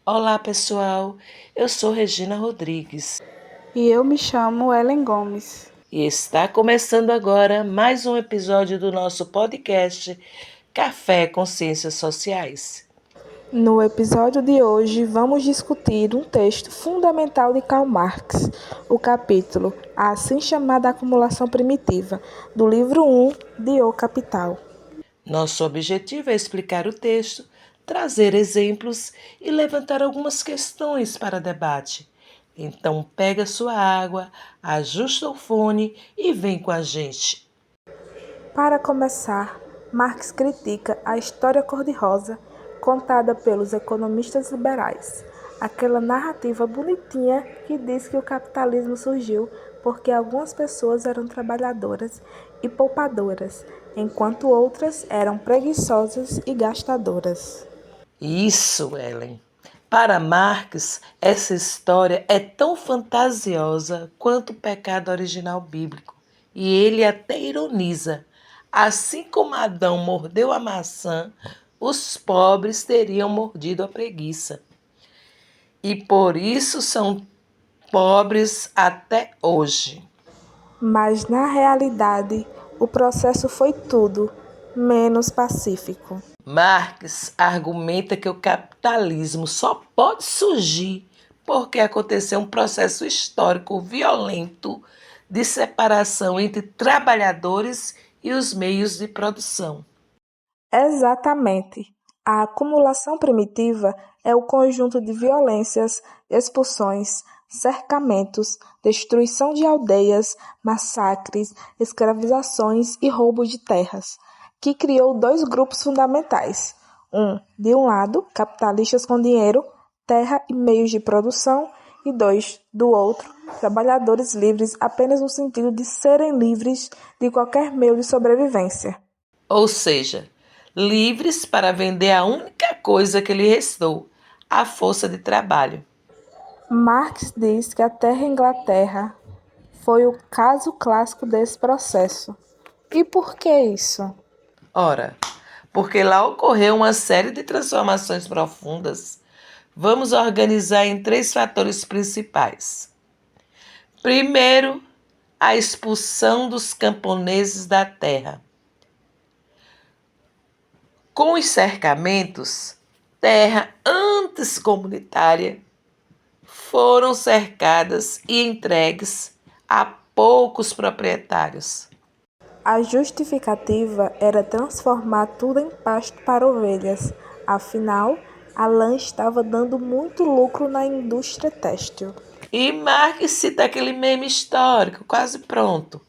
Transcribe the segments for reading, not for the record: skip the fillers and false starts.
Olá, pessoal. Eu sou Regina Rodrigues E eu me chamo Ellen Gomes. e está começando agora mais um episódio do nosso podcast Café com Ciências Sociais. No episódio de hoje, vamos discutir um texto fundamental de Karl Marx, o capítulo A assim chamada acumulação primitiva, do livro 1 de O Capital. Nosso objetivo é explicar o texto, trazer exemplos e levantar algumas questões para debate. Então, pega sua água, ajusta o fone e vem com a gente. Para começar, Marx critica a história cor-de-rosa contada pelos economistas liberais, aquela narrativa bonitinha que diz que o capitalismo surgiu porque algumas pessoas eram trabalhadoras e poupadoras, enquanto outras eram preguiçosas e gastadoras. Isso, Ellen. Para Marx, essa história é tão fantasiosa quanto o pecado original bíblico. E ele até ironiza. Assim como Adão mordeu a maçã, os pobres teriam mordido a preguiça. E por isso são pobres até hoje. Mas, na realidade, o processo foi tudo menos pacífico. Marx argumenta que o capitalismo só pode surgir porque aconteceu um processo histórico violento de separação entre trabalhadores e os meios de produção. Exatamente. A acumulação primitiva é o conjunto de violências, expulsões, cercamentos, destruição de aldeias, massacres, escravizações e roubo de terras, que criou dois grupos fundamentais. De um lado, capitalistas com dinheiro, terra e meios de produção, e dois, do outro, trabalhadores livres apenas no sentido de serem livres de qualquer meio de sobrevivência. Ou seja, livres para vender a única coisa que lhe restou, a força de trabalho. Marx diz que a Terra Inglaterra foi o caso clássico desse processo. E por que isso? Ora, porque lá ocorreu uma série de transformações profundas. Vamos organizar em três fatores principais. Primeiro, a expulsão dos camponeses da terra. Com os cercamentos, terra antes comunitária foram cercadas e entregues a poucos proprietários. A justificativa era transformar tudo em pasto para ovelhas. Afinal, a lã estava dando muito lucro na indústria têxtil. E Marx cita aquele meme histórico, quase pronto.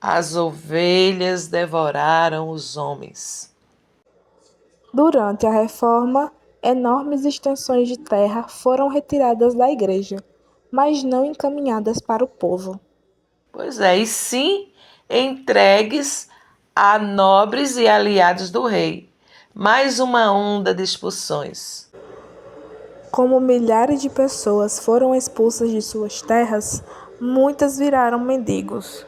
As ovelhas devoraram os homens. Durante a reforma, enormes extensões de terra foram retiradas da igreja, mas não encaminhadas para o povo. Pois é, e sim entregues a nobres e aliados do rei. Mais uma onda de expulsões. Como milhares de pessoas foram expulsas de suas terras, muitas viraram mendigos.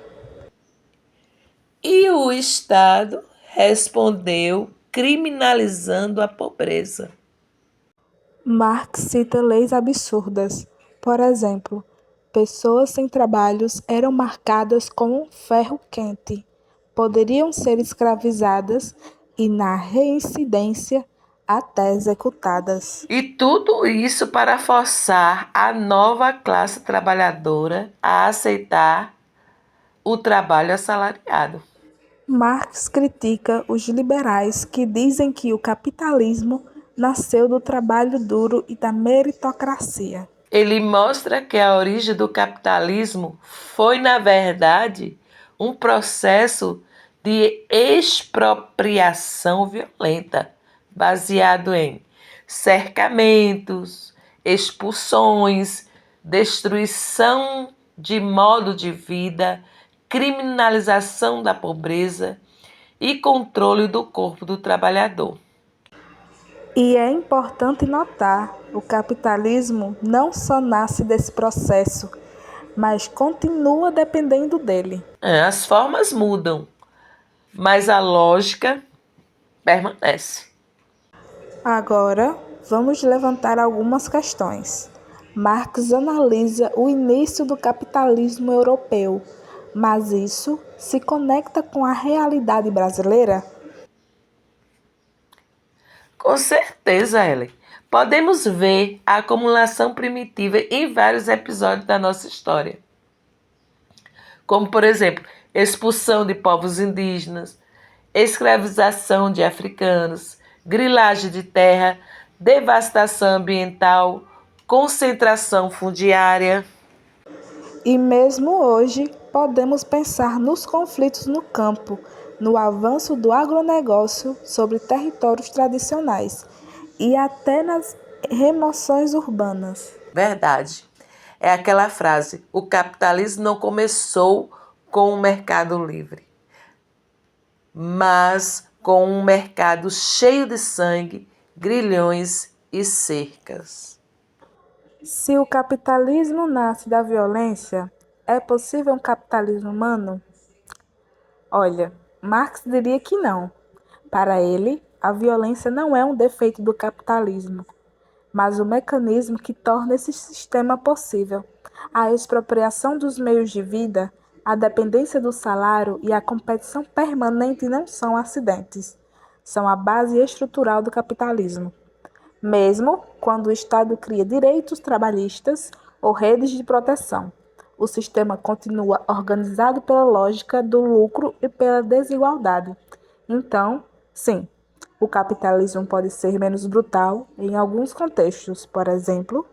E o Estado respondeu criminalizando a pobreza. Marx cita leis absurdas. Por exemplo, pessoas sem trabalhos eram marcadas como um ferro quente, poderiam ser escravizadas e, na reincidência, até executadas. E tudo isso para forçar a nova classe trabalhadora a aceitar o trabalho assalariado. Marx critica os liberais que dizem que o capitalismo nasceu do trabalho duro e da meritocracia. Ele mostra que a origem do capitalismo foi, na verdade, um processo de expropriação violenta, baseado em cercamentos, expulsões, destruição de modo de vida, criminalização da pobreza e controle do corpo do trabalhador. E é importante notar, o capitalismo não só nasce desse processo, mas continua dependendo dele. As formas mudam, mas a lógica permanece. Agora, Vamos levantar algumas questões. Marx analisa o início do capitalismo europeu, mas isso se conecta com a realidade brasileira? Com certeza, Ellen. Podemos ver a acumulação primitiva em vários episódios da nossa história, como, por exemplo, expulsão de povos indígenas, escravização de africanos, grilagem de terra, devastação ambiental, concentração fundiária. E mesmo hoje, podemos pensar nos conflitos no campo, no avanço do agronegócio sobre territórios tradicionais e até nas remoções urbanas. Verdade. É aquela frase: o capitalismo não começou com um mercado livre, mas com um mercado cheio de sangue, grilhões e cercas. Se o capitalismo nasce da violência, é possível um capitalismo humano? Olha, Marx diria que não. Para ele, a violência não é um defeito do capitalismo, mas o mecanismo que torna esse sistema possível. A expropriação dos meios de vida, a dependência do salário e a competição permanente não são acidentes, são a base estrutural do capitalismo. Mesmo quando o Estado cria direitos trabalhistas ou redes de proteção, o sistema continua organizado pela lógica do lucro e pela desigualdade. Então, sim, o capitalismo pode ser menos brutal em alguns contextos, por exemplo,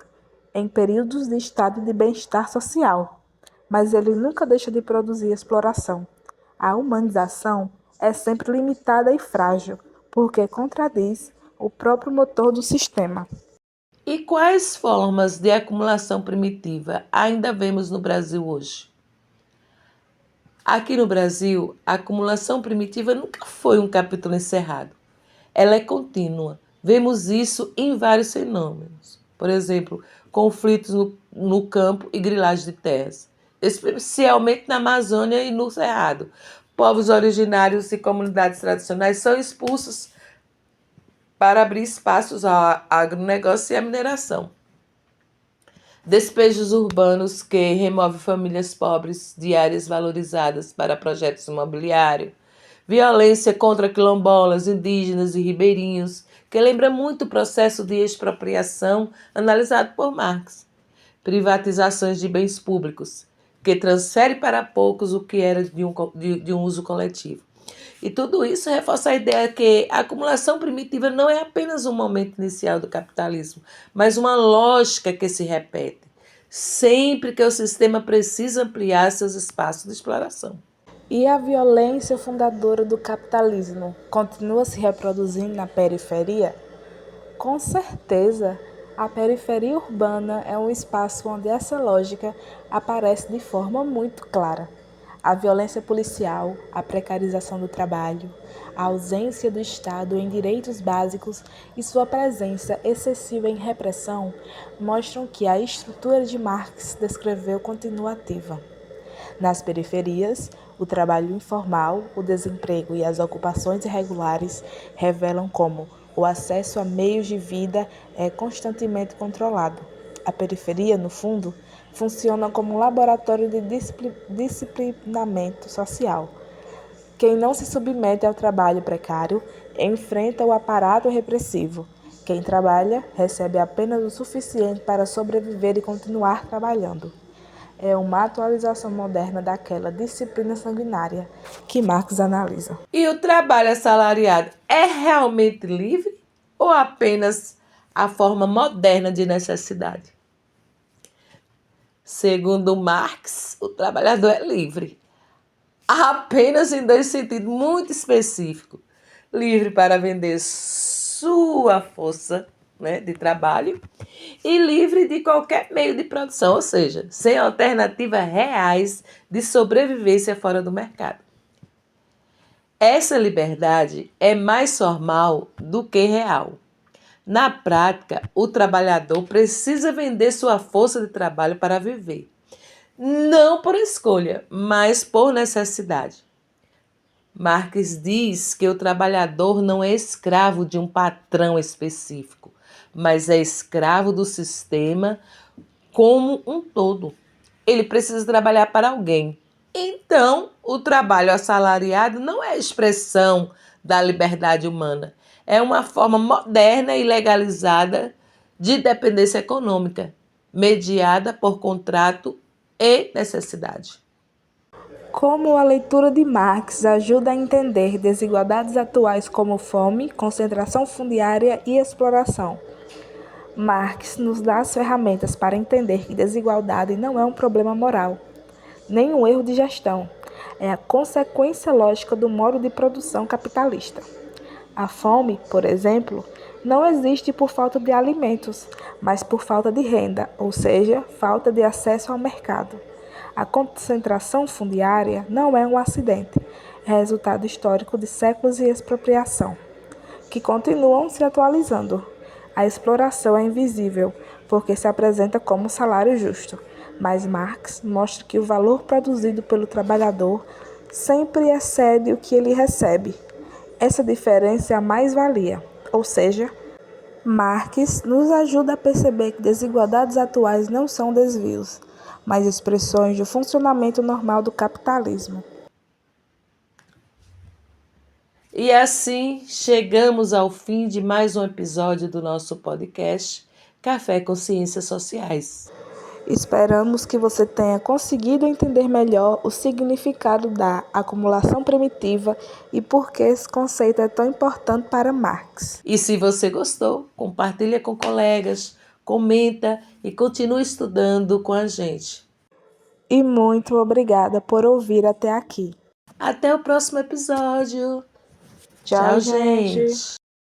em períodos de estado de bem-estar social, mas ele nunca deixa de produzir exploração. A humanização é sempre limitada e frágil, porque contradiz o próprio motor do sistema. E quais formas de acumulação primitiva ainda vemos no Brasil hoje? Aqui no Brasil, a acumulação primitiva nunca foi um capítulo encerrado. Ela é contínua. Vemos isso em vários fenômenos. Por exemplo, conflitos no campo e grilagem de terras, especialmente na Amazônia e no Cerrado. Povos originários e comunidades tradicionais são expulsos para abrir espaços ao agronegócio e à mineração. Despejos urbanos que removem famílias pobres de áreas valorizadas para projetos imobiliários. Violência contra quilombolas, indígenas e ribeirinhos, que lembra muito o processo de expropriação analisado por Marx. Privatizações de bens públicos, que transfere para poucos o que era de um uso coletivo. E tudo isso reforça a ideia que a acumulação primitiva não é apenas um momento inicial do capitalismo, mas uma lógica que se repete, sempre que o sistema precisa ampliar seus espaços de exploração. E a violência fundadora do capitalismo continua se reproduzindo na periferia? Com certeza, a periferia urbana é um espaço onde essa lógica aparece de forma muito clara. A violência policial, a precarização do trabalho, a ausência do Estado em direitos básicos e sua presença excessiva em repressão mostram que a estrutura de Marx descreveu continua ativa. Nas periferias, o trabalho informal, o desemprego e as ocupações irregulares revelam como o acesso a meios de vida é constantemente controlado. A periferia, no fundo, funciona como um laboratório de disciplinamento social. Quem não se submete ao trabalho precário enfrenta o aparato repressivo. Quem trabalha recebe apenas o suficiente para sobreviver e continuar trabalhando. É uma atualização moderna daquela disciplina sanguinária que Marx analisa. E o trabalho assalariado é realmente livre ou apenas a forma moderna de necessidade? Segundo Marx, o trabalhador é livre, apenas em dois sentidos muito específicos: livre para vender sua força, né, de trabalho e livre de qualquer meio de produção, ou seja, sem alternativas reais de sobrevivência fora do mercado. Essa liberdade é mais formal do que real. Na prática, o trabalhador precisa vender sua força de trabalho para viver, não por escolha, mas por necessidade. Marx diz que o trabalhador não é escravo de um patrão específico, mas é escravo do sistema como um todo. Ele precisa trabalhar para alguém. Então, o trabalho assalariado não é expressão da liberdade humana. É uma forma moderna e legalizada de dependência econômica, mediada por contrato e necessidade. Como a leitura de Marx ajuda a entender desigualdades atuais como fome, concentração fundiária e exploração. Marx nos dá as ferramentas para entender que desigualdade não é um problema moral, nem um erro de gestão. É a consequência lógica do modo de produção capitalista. A fome, por exemplo, não existe por falta de alimentos, mas por falta de renda, ou seja, falta de acesso ao mercado. A concentração fundiária não é um acidente, é resultado histórico de séculos de expropriação, que continuam se atualizando. A exploração é invisível, porque se apresenta como salário justo, mas Marx mostra que o valor produzido pelo trabalhador sempre excede o que ele recebe. Essa diferença é a mais-valia, ou seja, Marx nos ajuda a perceber que desigualdades atuais não são desvios, mas expressões do funcionamento normal do capitalismo. E assim chegamos ao fim de mais um episódio do nosso podcast Café com Ciências Sociais. Esperamos que você tenha conseguido entender melhor o significado da acumulação primitiva e por que esse conceito é tão importante para Marx. E se você gostou, compartilha com colegas, comenta e continue estudando com a gente. E muito obrigada por ouvir até aqui. Até o próximo episódio. Tchau, gente.